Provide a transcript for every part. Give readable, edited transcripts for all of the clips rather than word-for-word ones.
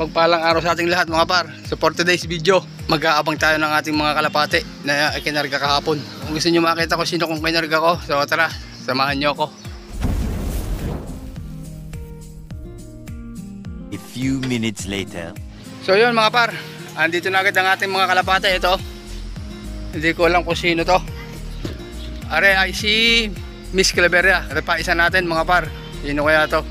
Pagpalang araw sa ating lahat mga par. So for today's video, mag-aabang tayo ng ating mga kalapate na kinarga kahapon. Kung gusto nyo makita ko sino kung kinarga ko, so tara, samahan nyo ako. A few minutes later. So yun mga par, andito na agad ang ating mga kalapate. Ito, hindi ko alam kung sino to. Are ay si Miss Claveria. Ito pa isa natin mga par. Sino kaya to?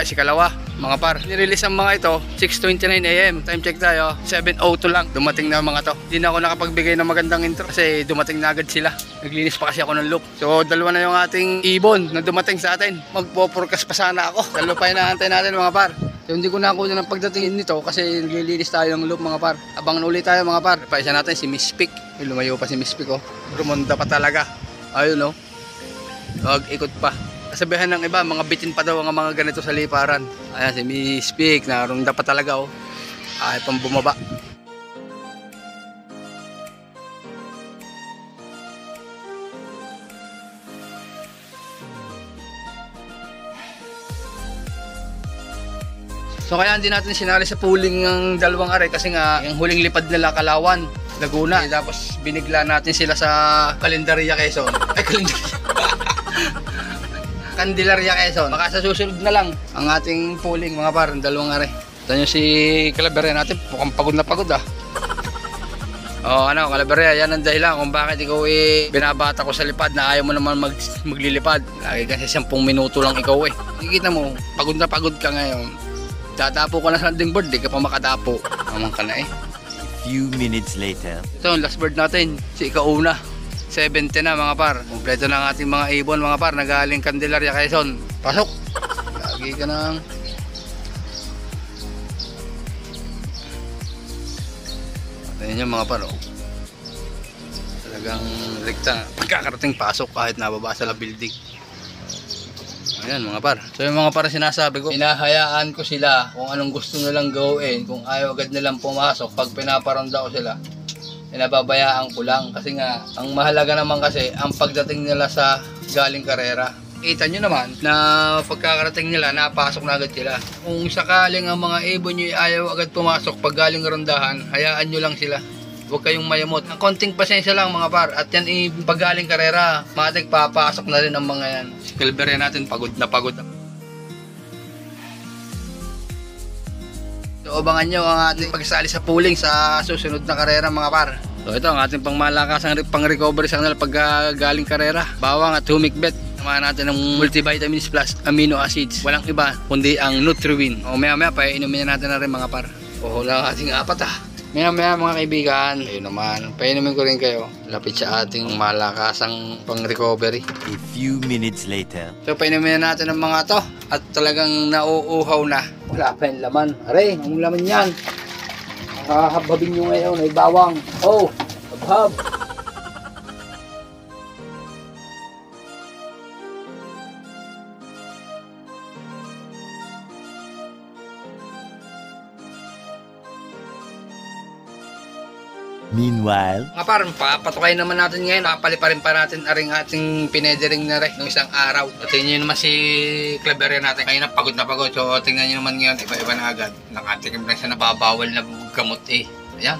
Si Kalawa mga par. Nirelease ang mga ito 6:29 AM. Time check tayo 7:02 lang. Dumating na mga to. Hindi na ako nakapagbigay ng magandang intro kasi dumating na agad sila. Naglinis pa kasi ako ng loop. So dalawa na yung ating ibon na dumating sa atin. Magpo-forecast pa sana ako. Dalawa pa inaantay natin mga par. So hindi ko nakuha ng pagdating nito kasi naglilinis tayo ng loop mga par. Abangan ulit tayo mga par. Pa isa natin si Miss Pick. Lumayo pa si Miss Pick oh. Rumonda pa talaga. Ayun oh. Ikot pa. Sabihan ng iba, mga bitin pa daw ang mga ganito sa liparan. Ayan si Miss Pick, narunda pa talaga oh. Ay pang bumaba. So kaya hindi natin sinali sa pooling ng dalawang are kasi nga yung huling lipad nila Kalawan, Laguna. Tapos binigla natin sila sa Calendaria, Quezon. Ay, Calendaria. Candelaria, Quezon. Baka sa susunod na lang ang ating pooling mga par, dalawang are. Ito nyo si Claveria natin, mukhang pagod na pagod ah. Claveria, yan ang dahilan kung bakit ikaw binabata ko sa lipad na ayaw mo naman maglilipad. Lagi kasi 10 minuto lang ikaw Nakikita mo, pagod na pagod ka ngayon. Dadapo ka na sa landing board, di ka pa makadapo. Naman ka na A few minutes later. Ito, last bird natin, si Ikauna. 70 na mga par. Kompleto na ang ating mga ibon mga par. Nagaling Candelaria, Quezon. Pasok! Lagi ka nang... Patayin nyo mga par. Talagang rekta. Pagkakarating pasok kahit nababa sa building. Ayan mga par. So yung mga par sinasabi ko, hinahayaan ko sila kung anong gusto nilang gawin. Kung ayaw agad nilang pumasok, pag pinaparanda ko sila, pinababayaan ko lang. Kasi nga, ang mahalaga naman kasi, ang pagdating nila sa galing karera. Kita nyo naman na pagkakarating nila, napasok na agad sila. Kung sakaling ang mga ibon nyo ayaw agad pumasok pag galing rondahan, hayaan nyo lang sila. Huwag kayong mayamot. Ang konting pasensya lang mga par. At yan pag galing karera, matik papasok na rin ang mga yan. Si Claveria natin pagod na pagod. So abangan nyo ang ating pagsali sa pooling sa susunod na karera mga par. So ito ang ating pangmalakasang pang-recovery sa kanila pag galing karera. Bawang at humik bet. Samahan natin ng multivitamins plus amino acids. Walang iba kundi ang Nutriwin. O maya maya painumin natin na rin mga par. O wala ating apat Maya mga kaibigan, ayun naman, painumin ko rin kayo. Lapit sa ating malakasang pang-recovery. A few minutes later. So painumin na natin ang mga to. At talagang nauuhaw na. Wala pa yung laman. Aray, ang laman yan. Hahababin nyo ngayon ay bawang. Oh, habhab. Meanwhile, Mga par, papatukayin naman natin ngayon. Papaliparin pa natin aring ating pinedering na rin ng isang araw. So tingnan nyo naman si Claveria natin. Kaya na pagod. So tingnan nyo naman ngayon, iba-iba na agad. Nakatikim lang siya na babawal na gamot Ayan.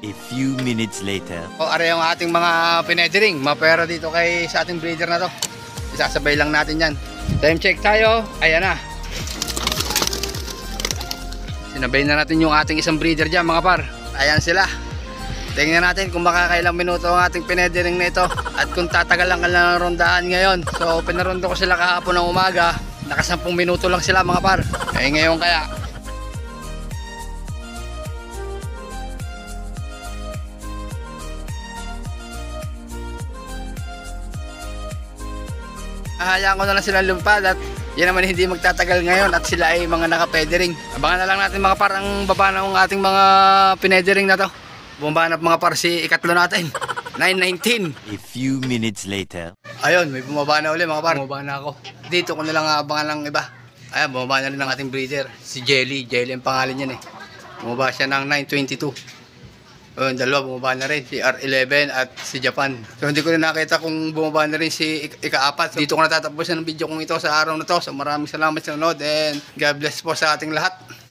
a few minutes later. O are yung ating mga pinedering. Mapera dito sa ating breeder na to. Isasabay lang natin yan. Time check tayo. Ayan na. Sinabay na natin yung ating isang breeder dyan mga par. Ayan sila. Tingnan natin kung makakailang minuto ang ating pinedering na ito. At kung tatagal lang ng rondahan ngayon. So pinarondo ko sila kahapon ng umaga. Naka 10 minuto lang sila mga par. Ngayon kaya. Hayaan ko na lang silang lumpad at yan naman hindi magtatagal ngayon at sila ay mga naka-pedering. Abangan na lang natin mga par ang baba ng ating mga pinedering na to. Bumaba na mga par si ikatlo natin. 9:19. A few minutes later. Ayun, may bumaba na ulit mga par. Bumaba na ako. Dito ko na lang abangan ng iba. Ayan, bumaba na rin ng ating breeder. Si Jelly. Jelly ang pangalan yan Bumaba siya ng 9:22. O, yung dalawa bumaba na rin, si R11 at si Japan. So hindi ko na nakita kung bumaba na rin si ika-4. So, dito ko natatapusin ang video kong ito sa araw na to. So maraming salamat sa nanonood and God bless po sa ating lahat.